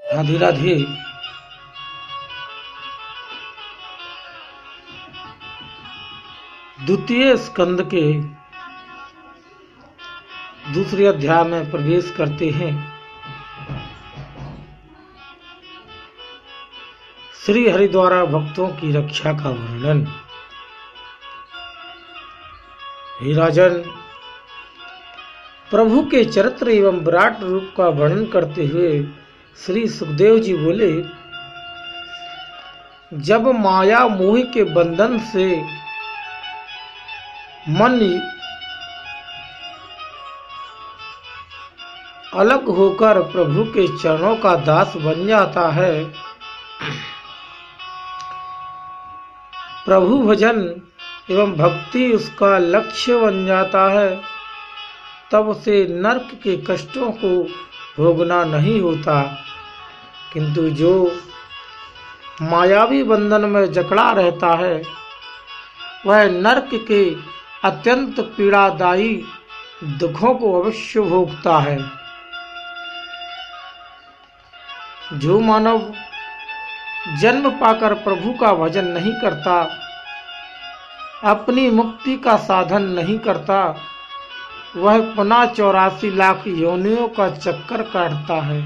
राधे राधे। द्वितीय स्कंद के दूसरे अध्याय में प्रवेश करते हैं। श्री हरि द्वारा भक्तों की रक्षा का वर्णन। हे राजन, प्रभु के चरित्र एवं विराट रूप का वर्णन करते हुए श्री सुखदेव जी बोले, जब माया मोह के बंधन से मन अलग होकर प्रभु के चरणों का दास बन जाता है, प्रभु भजन एवं भक्ति उसका लक्ष्य बन जाता है, तब उसे नरक के कष्टों को भोगना नहीं होता। किंतु जो मायावी बंधन में जकड़ा रहता है, वह नरक के अत्यंत पीड़ादायी दुखों को अवश्य भोगता है। जो मानव जन्म पाकर प्रभु का भजन नहीं करता, अपनी मुक्ति का साधन नहीं करता, वह पुनः 84 लाख योनियों का चक्कर काटता है।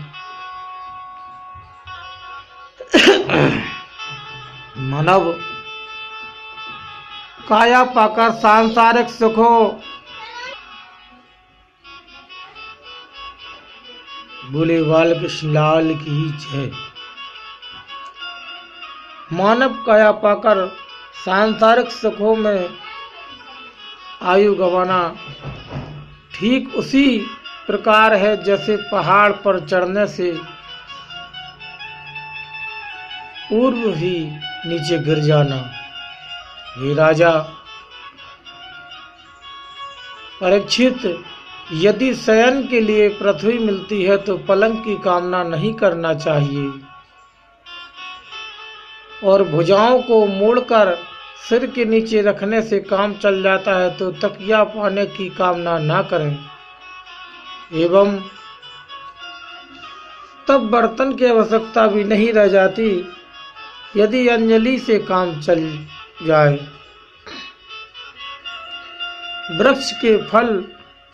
मानव काया पाकर सांसारिक सुखों, बोले बाल कृष्ण लाल की जय। मानव काया पाकर सांसारिक सुखों में आयु गंवाना ठीक उसी प्रकार है जैसे पहाड़ पर चढ़ने से पूर्व ही नीचे गिर जाना। हे राजा परीक्षित, यदि शयन के लिए पृथ्वी मिलती है तो पलंग की कामना नहीं करना चाहिए, और भुजाओं को मोड़कर सिर के नीचे रखने से काम चल जाता है तो तकिया पाने की कामना ना करें। एवं तब बर्तन की आवश्यकता भी नहीं रह जाती यदि अंजलि से काम चल जाए। वृक्ष के फल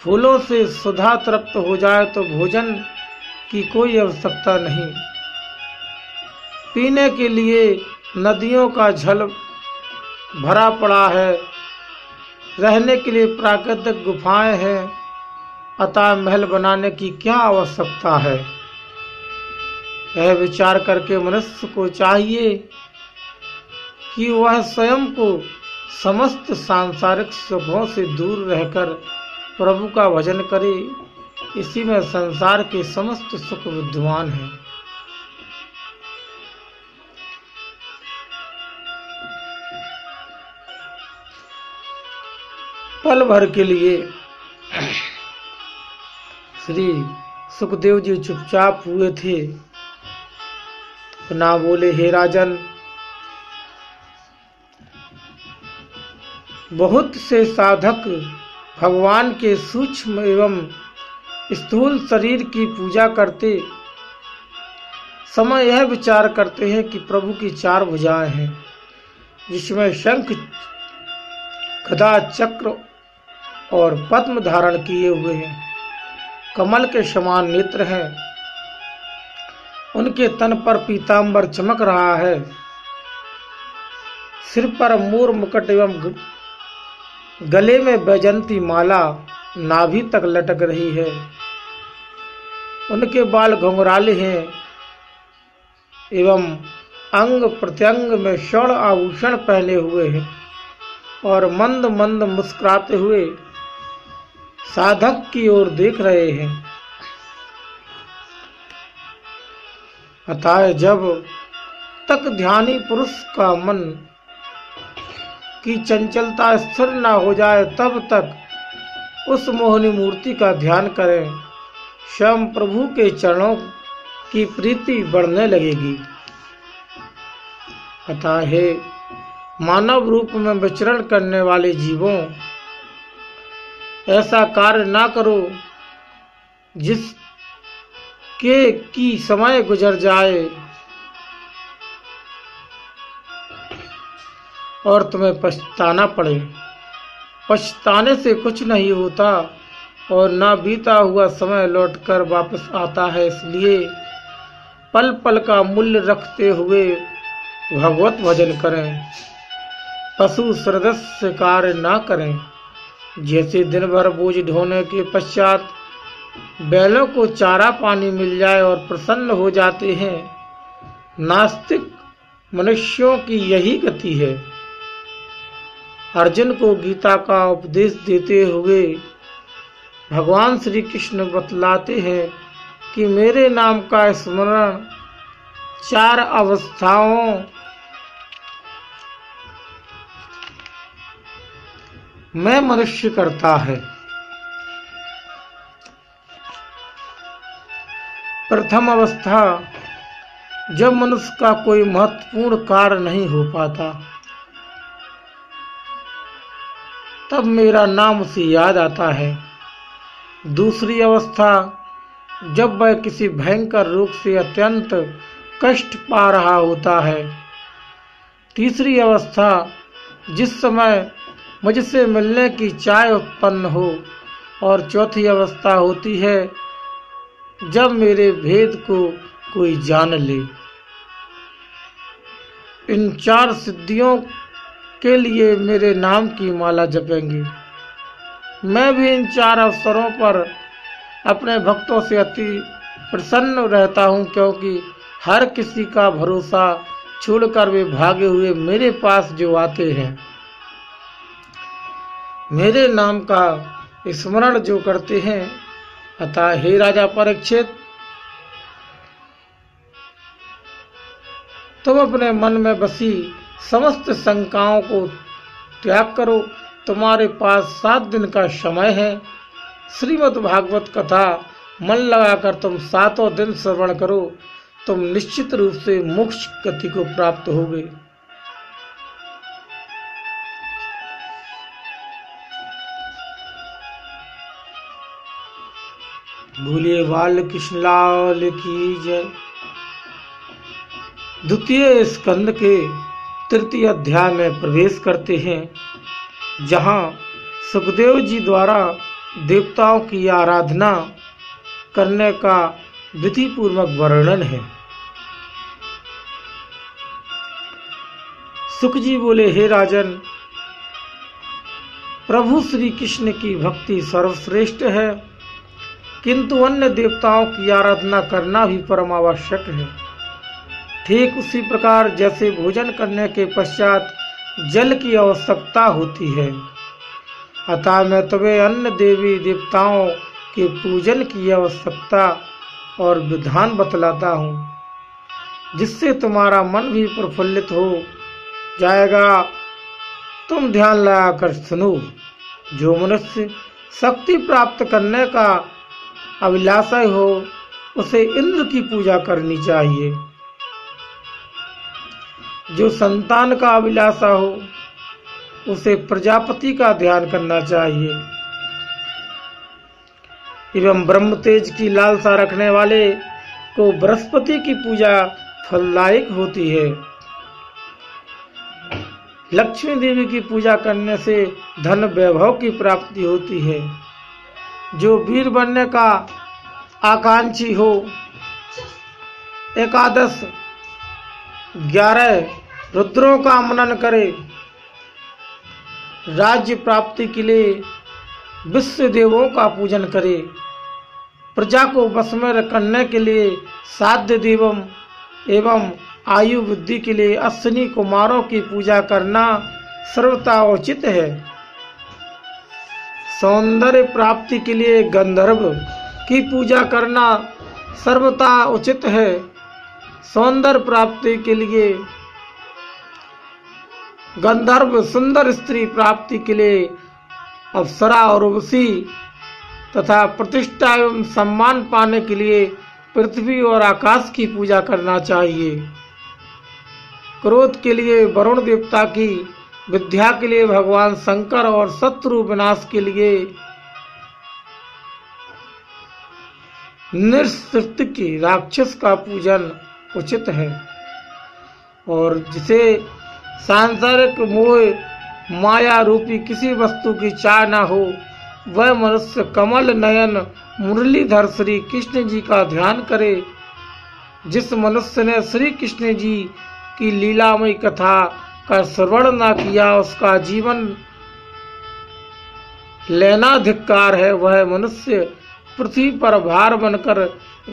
फूलों से सुधा तृप्त हो जाए तो भोजन की कोई आवश्यकता नहीं। पीने के लिए नदियों का जल भरा पड़ा है, रहने के लिए प्राकृतिक गुफाएं हैं, अतः महल बनाने की क्या आवश्यकता है। यह विचार करके मनुष्य को चाहिए कि वह स्वयं को समस्त सांसारिक सुखों से दूर रहकर प्रभु का भजन करे। इसी में संसार के समस्त सुख विद्यमान हैं। पल भर के लिए श्री सुखदेव जी चुपचाप हुए थे। ना बोले, हे राजन, बहुत से साधक भगवान के सूक्ष्म एवं स्थूल शरीर की पूजा करते समय यह विचार करते हैं कि प्रभु की 4 भुजाएं हैं, जिसमें शंख, गदा, चक्र और पद्म धारण किए हुए हैं। कमल के समान नेत्र हैं, उनके तन पर पीतांबर चमक रहा है, सिर पर मोर मुकुट एवं गले में वैजंती माला नाभि तक लटक रही है। उनके बाल घुंघराले हैं एवं अंग प्रत्यंग में स्वर्ण आभूषण पहने हुए हैं और मंद मंद मुस्कुराते हुए साधक की ओर देख रहे हैं। अतः जब तक ध्यानी पुरुष का मन की चंचलता स्थिर न हो जाए, तब तक उस मोहनी मूर्ति का ध्यान करें। स्वयं प्रभु के चरणों की प्रीति बढ़ने लगेगी। अतः हे मानव रूप में विचरण करने वाले जीवों, ऐसा कार्य ना करो कि समय गुजर जाए और तुम्हें पछताना पड़े। पछताने से कुछ नहीं होता और ना बीता हुआ समय लौटकर वापस आता है। इसलिए पल पल का मूल्य रखते हुए भगवत भजन करें। पशु सदृश कार्य ना करें। जैसे दिन भर बोझ ढोने के पश्चात बैलों को चारा पानी मिल जाए और प्रसन्न हो जाते हैं, नास्तिक मनुष्यों की यही गति है। अर्जुन को गीता का उपदेश देते हुए भगवान श्री कृष्ण बतलाते हैं कि मेरे नाम का स्मरण 4 अवस्थाओं में मनुष्य करता है। प्रथम अवस्था, जब मनुष्य का कोई महत्वपूर्ण कार्य नहीं हो पाता, तब मेरा नाम उसे याद आता है। दूसरी अवस्था, जब वह किसी भयंकर रोग से अत्यंत कष्ट पा रहा होता है। तीसरी अवस्था, जिस समय मुझसे मिलने की चाह उत्पन्न हो। और चौथी अवस्था होती है जब मेरे भेद को कोई जान ले। इन 4 सिद्धियों के लिए मेरे नाम की माला जपेंगे। मैं भी इन 4 अवसरों पर अपने भक्तों से अति प्रसन्न रहता हूँ, क्योंकि हर किसी का भरोसा छोड़कर वे भागे हुए मेरे पास जो आते हैं, मेरे नाम का स्मरण जो करते हैं। अतः हे राजा परीक्षित, तुम अपने मन में बसी समस्त शंकाओं को त्याग करो। तुम्हारे पास 7 दिन का समय है। श्रीमद् भागवत कथा मन लगाकर तुम 7 दिन श्रवण करो। तुम निश्चित रूप से मोक्ष गति को प्राप्त होगे। बोलिए बाल कृष्ण लाल की जय। द्वितीय स्कंद के 3 अध्याय में प्रवेश करते हैं, जहां सुखदेव जी द्वारा देवताओं की आराधना करने का विधि पूर्वक वर्णन है। सुख जी बोले, हे राजन, प्रभु श्री कृष्ण की भक्ति सर्वश्रेष्ठ है, किंतु अन्य देवताओं की आराधना करना भी परम आवश्यक है। ठीक उसी प्रकार जैसे भोजन करने के पश्चात जल की आवश्यकता होती है, अतः मैं तुम्हें अन्य देवी देवताओं के पूजन की आवश्यकता और विधान बतलाता हूँ, जिससे तुम्हारा मन भी प्रफुल्लित हो जाएगा। तुम ध्यान लगाकर सुनो। जो मनुष्य शक्ति प्राप्त करने का अभिलाषा हो, उसे इंद्र की पूजा करनी चाहिए। जो संतान का अभिलाषा हो, उसे प्रजापति का ध्यान करना चाहिए। एवं ब्रह्म तेज की लालसा रखने वाले को बृहस्पति की पूजा फलदायक होती है। लक्ष्मी देवी की पूजा करने से धन वैभव की प्राप्ति होती है। जो वीर बनने का आकांक्षी हो, 11 रुद्रों का मनन करे। राज्य प्राप्ति के लिए विश्व देवों का पूजन करे। प्रजा को वश में करने के लिए साध्य देवम एवं आयु वृद्धि के लिए अश्विनी कुमारों की पूजा करना सर्वथा उचित है। सौंदर्य प्राप्ति के लिए गंधर्व की पूजा करना सर्वथा उचित है। सौंदर्य प्राप्ति के लिए गंधर्व, सुंदर स्त्री प्राप्ति के लिए अप्सरा और उर्वशी तथा प्रतिष्ठा एवं सम्मान पाने के लिए पृथ्वी और आकाश की पूजा करना चाहिए। क्रोध के लिए वरुण देवता की, विद्या के लिए भगवान शंकर और शत्रु विनाश के लिए निस्तृप्ति राक्षस का पूजन उचित है, और जिसे सांसारिक मोह माया रूपी किसी वस्तु की चाह न हो, वह मनुष्य कमल नयन मुरलीधर श्री कृष्ण जी का ध्यान करे। जिस मनुष्य ने श्री कृष्ण जी की लीलामयी कथा का श्रवण न किया, उसका जीवन लेना धिक्कार है। वह मनुष्य पृथ्वी पर भार बनकर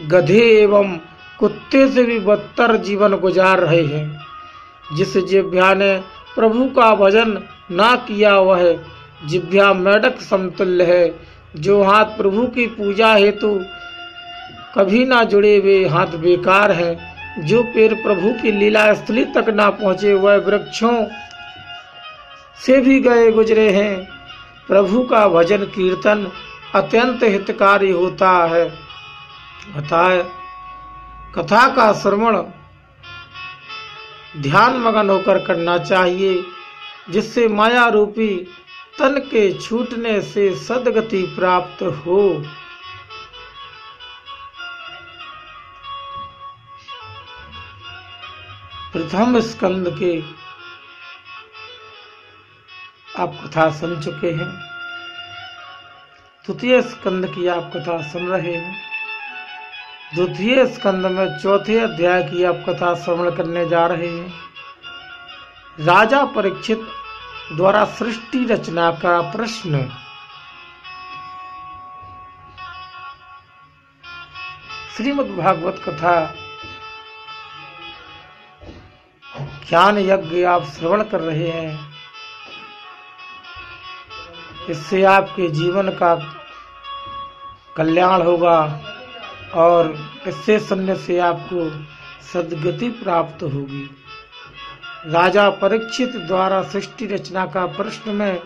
गधे एवं कुत्ते से भी बदतर जीवन गुजार रहे हैं। जिस जिह्वा ने प्रभु का भजन ना किया, वह जिह्वा मेढक समतुल्य है। जो हाथ प्रभु की पूजा हेतु कभी ना जुड़े, वे हाथ बेकार हैं। जो पैर प्रभु की लीला स्थली तक ना पहुँचे, वह वृक्षों से भी गए गुजरे हैं। प्रभु का भजन कीर्तन अत्यंत हितकारी होता है। अतः कथा का श्रवण ध्यान मगन होकर करना चाहिए, जिससे माया रूपी तन के छूटने से सद्गति प्राप्त हो। प्रथम स्कंद के आप कथा सुन चुके हैं। द्वितीय स्कंद की आप कथा सुन रहे हैं। द्वितीय स्कंद में चौथे अध्याय की आप कथा श्रवण करने जा रहे हैं। राजा परीक्षित द्वारा सृष्टि रचना का प्रश्न। श्रीमद् भागवत कथा ज्ञान यज्ञ आप श्रवण कर रहे हैं। इससे आपके जीवन का कल्याण होगा और इससे सुनने से आपको सद्गति प्राप्त होगी। राजा परीक्षित द्वारा सृष्टि रचना का प्रश्न में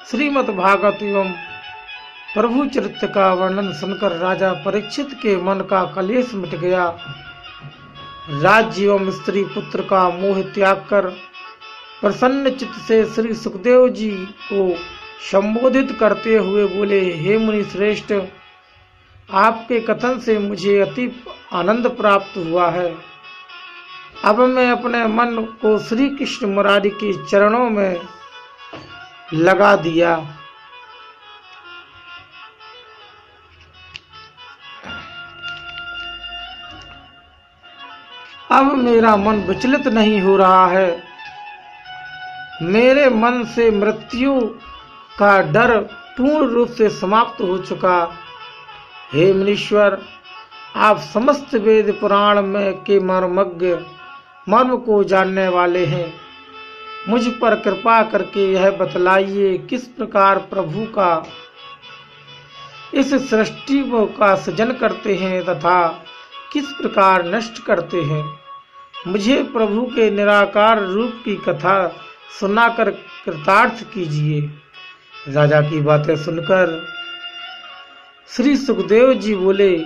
श्रीमद् भागवत एवं प्रभु चरित्र का वर्णन सुनकर राजा परीक्षित के मन का कलेश मिट गया। राज्य एवं स्त्री पुत्र का मोह त्याग कर प्रसन्न चित्त से श्री सुखदेव जी को संबोधित करते हुए बोले, हे मुनि श्रेष्ठ, आपके कथन से मुझे अति आनंद प्राप्त हुआ है। अब मैं अपने मन को श्री कृष्ण मुरारी के चरणों में लगा दिया। अब मेरा मन विचलित नहीं हो रहा है। मेरे मन से मृत्यु का डर पूर्ण रूप से समाप्त हो चुका। हे मुनीश्वर, आप समस्त वेद पुराण में के मर्म को जानने वाले हैं। मुझ पर कृपा करके यह बतलाइए, किस प्रकार प्रभु का इस सृष्टि का सृजन करते हैं तथा किस प्रकार नष्ट करते हैं। मुझे प्रभु के निराकार रूप की कथा सुनाकर कृतार्थ कीजिए। राजा की बातें सुनकर श्री सुखदेव जी बोले,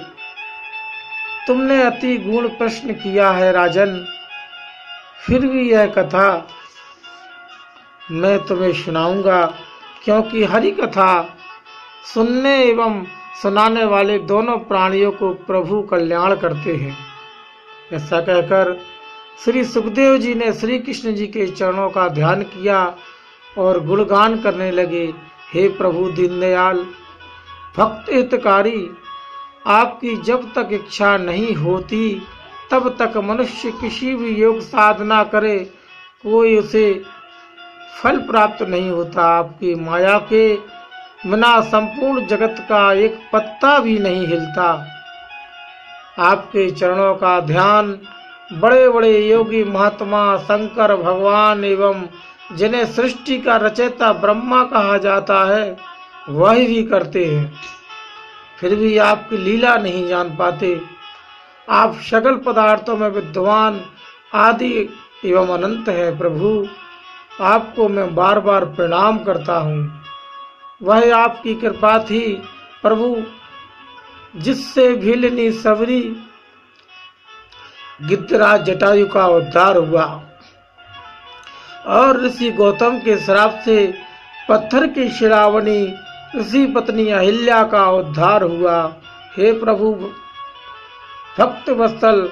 तुमने अति गुण प्रश्न किया है राजन, फिर भी यह कथा मैं तुम्हें सुनाऊंगा, क्योंकि हरि कथा सुनने एवं सुनाने वाले दोनों प्राणियों को प्रभु कल्याण करते हैं। ऐसा कहकर श्री सुखदेव जी ने श्री कृष्ण जी के चरणों का ध्यान किया और गुणगान करने लगे। हे प्रभु दीनदयाल, भक्त हितकारी, आपकी जब तक इच्छा नहीं होती तब तक मनुष्य किसी भी योग साधना करे, कोई उसे फल प्राप्त नहीं होता। आपकी माया के बिना संपूर्ण जगत का एक पत्ता भी नहीं हिलता। आपके चरणों का ध्यान बड़े बड़े योगी महात्मा शंकर भगवान एवं जिन्हें सृष्टि का रचयिता ब्रह्मा कहा जाता है, वही भी करते हैं, फिर भी आपकी लीला नहीं जान पाते। आप सकल पदार्थों में विद्वान, आदि एवं अनंत है। प्रभु, आपको मैं बार बार प्रणाम करता हूँ। वह आपकी कृपा थी प्रभु, जिससे भीलनी सबरी गिद्धराज जटायु का उद्धार हुआ और ऋषि गौतम के श्राप से पत्थर की शिरावणी ऋषि पत्नी अहिल्या का उद्धार हुआ। हे प्रभु, भक्त वत्सल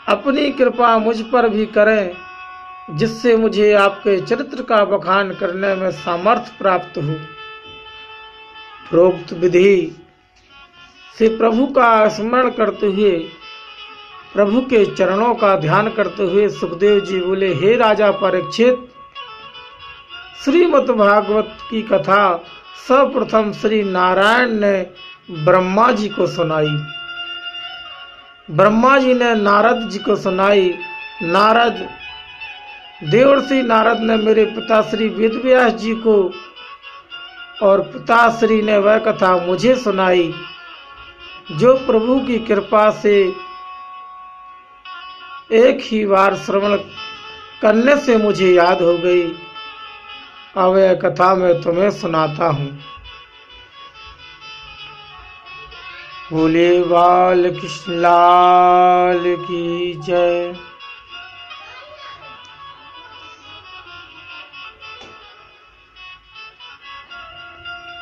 अपनी कृपा मुझ पर भी करें, जिससे मुझे आपके चरित्र का बखान करने में सामर्थ्य प्राप्त हो। प्रोक्त विधि से प्रभु का स्मरण करते हुए, प्रभु के चरणों का ध्यान करते हुए सुखदेव जी बोले, हे राजा परीक्षित, श्रीमद् भागवत की कथा सर्वप्रथम श्री नारायण ने ब्रह्मा जी को सुनाई। ब्रह्मा जी ने नारद जी को सुनाई। देवर्षि नारद ने मेरे पिता श्री वेदव्यास जी को और पिताश्री ने वह कथा मुझे सुनाई, जो प्रभु की कृपा से एक ही बार श्रवण करने से मुझे याद हो गई। अब यह कथा मैं तुम्हें सुनाता हूँ। बोले बाल कृष्ण लाल की जय।